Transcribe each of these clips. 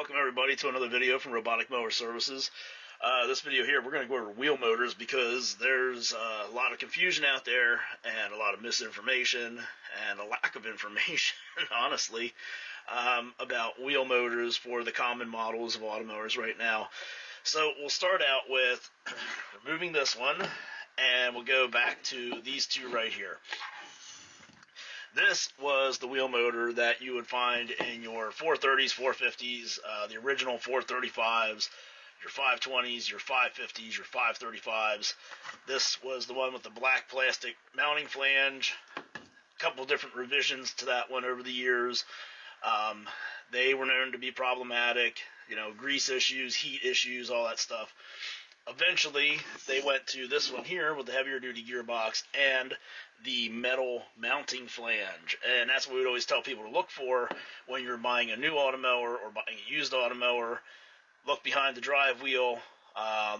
Welcome everybody to another video from Robotic Mower Services. This video here, we're going to go over wheel motors because there's a lot of confusion out there and a lot of misinformation and a lack of information, honestly, about wheel motors for the common models of Automowers right now. So we'll start out with removing this one, and we'll go back to these two right here. This was the wheel motor that you would find in your 430s, 450s, the original 435s, your 520s, your 550s, your 535s. This was the one with the black plastic mounting flange. A couple different revisions to that one over the years. They were known to be problematic, grease issues, heat issues, all that stuff. Eventually, they went to this one here with the heavier duty gearbox and the metal mounting flange. And that's what we would always tell people to look for when you're buying a new Automower or buying a used Automower. Look behind the drive wheel,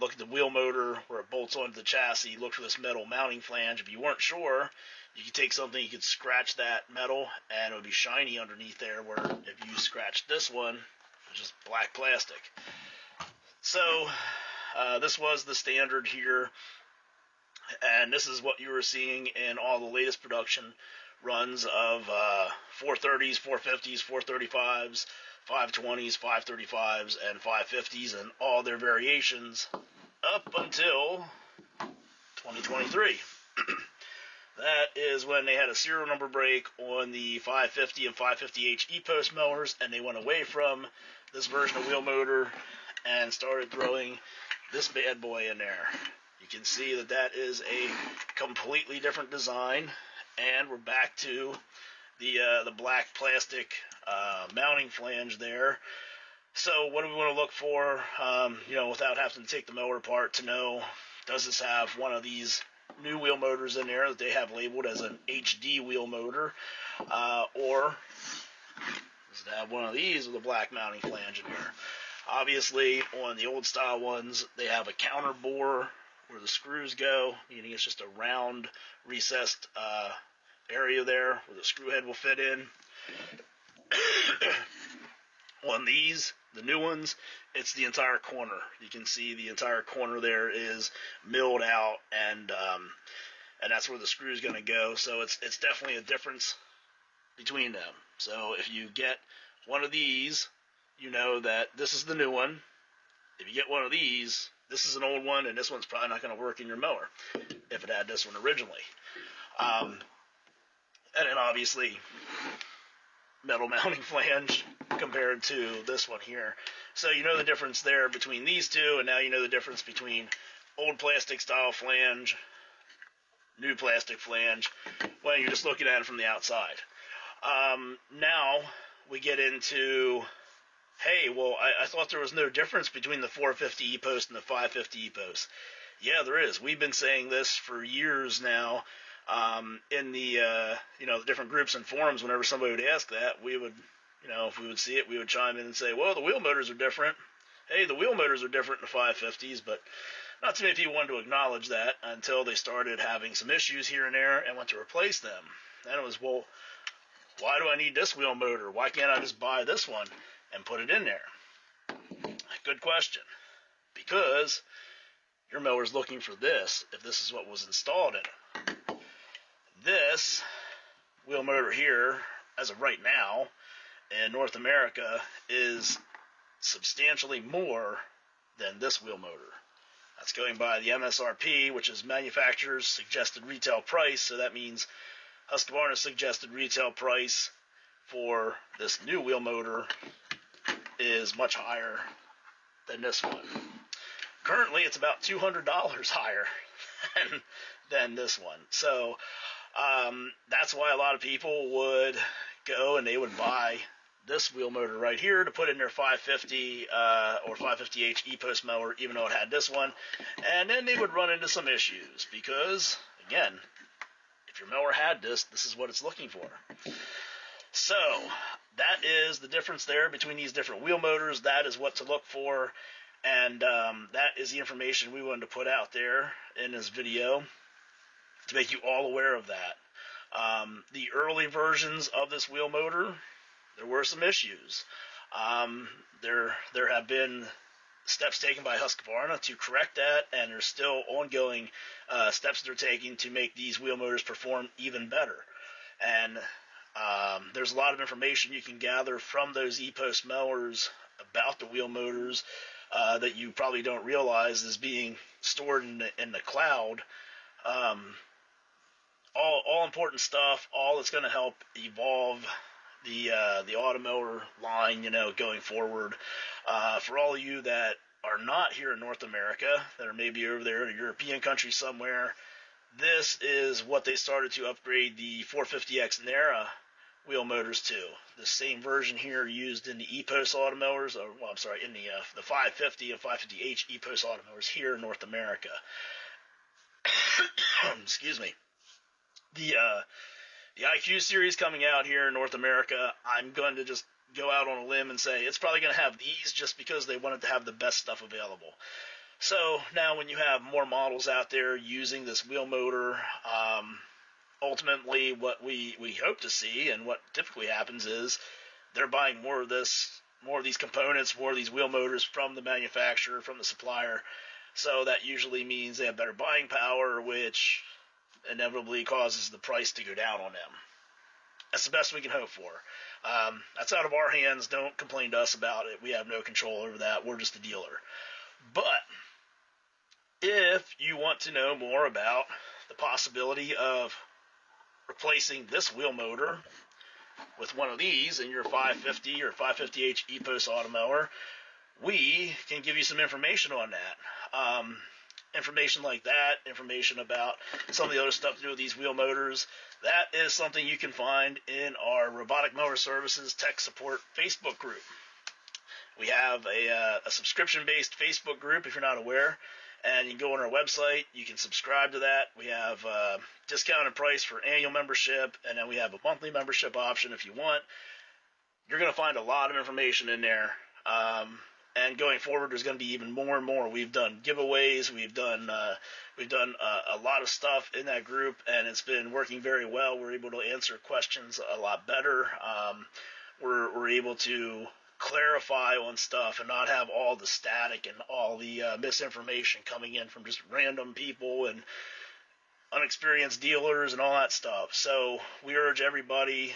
look at the wheel motor where it bolts onto the chassis, look for this metal mounting flange. If you weren't sure, you could take something, you could scratch that metal and it would be shiny underneath there, where if you scratched this one, it's just black plastic. So this was the standard here, and this is what you were seeing in all the latest production runs of 430s, 450s, 435s, 520s, 535s, and 550s, and all their variations up until 2023. That is when they had a serial number break on the 550 and 550H EPOS mowers, and they went away from this version of wheel motor and started throwing this bad boy in there. You can see that that is a completely different design, and we're back to the black plastic mounting flange there. So what do we want to look for, without having to take the mower apart to know, does this have one of these new wheel motors in there that they have labeled as an HD wheel motor, or does it have one of these with a black mounting flange in there? Obviously, on the old style ones, they have a counter bore where the screws go, meaning it's just a round, recessed area there where the screw head will fit in. On these, the new ones, it's the entire corner. You can see the entire corner there is milled out, and that's where the screw is going to go. So it's definitely a difference between them. So if you get one of these, you know that this is the new one. If you get one of these, this is an old one, and this one's probably not going to work in your mower if it had this one originally. And then obviously, metal mounting flange compared to this one here. So you know the difference there between these two, and now you know the difference between old plastic style flange, new plastic flange, when you're just looking at it from the outside. Now we get into, hey, well, I thought there was no difference between the 450 EPOS and the 550 EPOS. Yeah, there is. We've been saying this for years now. In the different groups and forums, whenever somebody would ask that, we would, if we would see it, we would chime in and say, well, the wheel motors are different. Hey, the wheel motors are different in the 550s, but not too many people wanted to acknowledge that until they started having some issues here and there and went to replace them. Then it was, well, why do I need this wheel motor? Why can't I just buy this one and put it in there? Good question. Because your mower's looking for this, if this is what was installed in it. This wheel motor here, as of right now, in North America, is substantially more than this wheel motor. That's going by the MSRP, which is manufacturer's suggested retail price, so that means Husqvarna's suggested retail price for this new wheel motor is much higher than this one. Currently, it's about $200 higher than this one. So that's why a lot of people would go and they would buy this wheel motor right here to put in their 550 or 550H EPOS mower, even though it had this one. And then they would run into some issues because, again, if your mower had this, this is what it's looking for. So that is the difference there between these different wheel motors. That is what to look for, and that is the information we wanted to put out there in this video to make you all aware of that. The early versions of this wheel motor, there were some issues. There have been steps taken by Husqvarna to correct that, and there's still ongoing steps they're taking to make these wheel motors perform even better. And there's a lot of information you can gather from those EPOS mowers about the wheel motors that you probably don't realize is being stored in the cloud. All important stuff, all that's going to help evolve the Automower line, going forward. For all of you that are not here in North America, that are maybe over there in a European country somewhere, this is what they started to upgrade the 450X Nera wheel motors to. The same version here used in the EPOS Automowers, in the 550 and 550H EPOS Automowers here in North America. Excuse me. The IQ series coming out here in North America, I'm going to just go out on a limb and say it's probably going to have these just because they wanted to have the best stuff available. So now when you have more models out there using this wheel motor, ultimately what we hope to see and what typically happens is they're buying more of these components, more of these wheel motors from the manufacturer, from the supplier. So that usually means they have better buying power, which inevitably causes the price to go down on them. That's the best we can hope for. That's out of our hands. Don't complain to us about it. We have no control over that. We're just a dealer. But if you want to know more about the possibility of replacing this wheel motor with one of these in your 550 or 550H EPOS Automower, we can give you some information on that. Information like that, information about some of the other stuff to do with these wheel motors, that is something you can find in our Robotic Mower Services Tech Support Facebook group. We have a subscription-based Facebook group, if you're not aware, and you can go on our website. You can subscribe to that. We have a discounted price for annual membership, and then we have a monthly membership option if you want. You're going to find a lot of information in there. And going forward, there's going to be even more and more. We've done giveaways. We've done a lot of stuff in that group, and it's been working very well. We're able to answer questions a lot better. We're able to clarify on stuff and not have all the static and all the misinformation coming in from just random people and unexperienced dealers and all that stuff. So we urge everybody,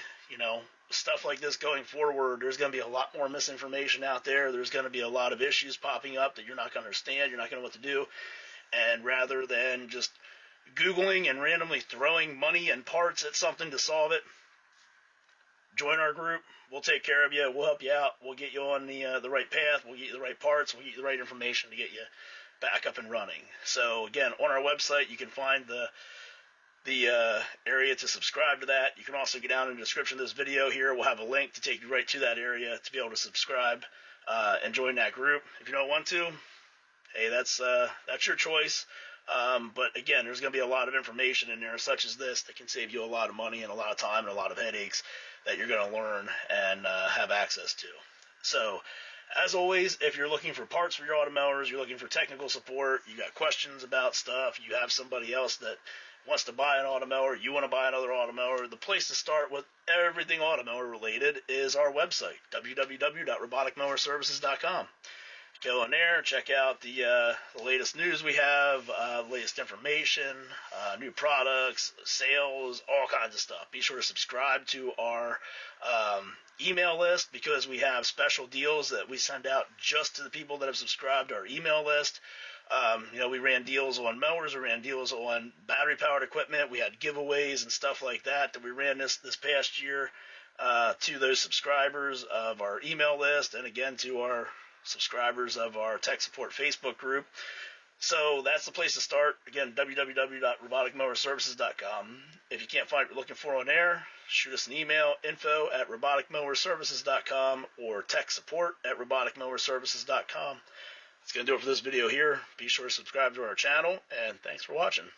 stuff like this going forward, there's going to be a lot more misinformation out there. There's going to be a lot of issues popping up that you're not going to understand. You're not going to know what to do. And rather than just Googling and randomly throwing money and parts at something to solve it, join our group. We'll take care of you. We'll help you out. We'll get you on the right path. We'll get you the right parts. We'll get you the right information to get you back up and running. So again, on our website, you can find the area to subscribe to that. You can also get down in the description of this video here. We'll have a link to take you right to that area to be able to subscribe and join that group. If you don't want to, hey, that's your choice. But again, there's going to be a lot of information in there, such as this, that can save you a lot of money and a lot of time and a lot of headaches that you're going to learn and have access to. So, as always, if you're looking for parts for your Automowers, you're looking for technical support, you got questions about stuff, you have somebody else that wants to buy an Automower, you want to buy another Automower, the place to start with everything Automower related is our website, www.roboticmowerservices.com. Go on there, check out the latest news we have, latest information, new products, sales, all kinds of stuff. Be sure to subscribe to our email list, because we have special deals that we send out just to the people that have subscribed to our email list. We ran deals on mowers, we ran deals on battery-powered equipment, we had giveaways and stuff like that we ran this past year to those subscribers of our email list, and again to our subscribers of our tech support Facebook group. So that's the place to start. Again, www.roboticmowerservices.com. If you can't find what you're looking for on there, shoot us an email, info@roboticmowerservices.com or tech support@roboticmowerservices.com. That's going to do it for this video here. Be sure to subscribe to our channel, and thanks for watching.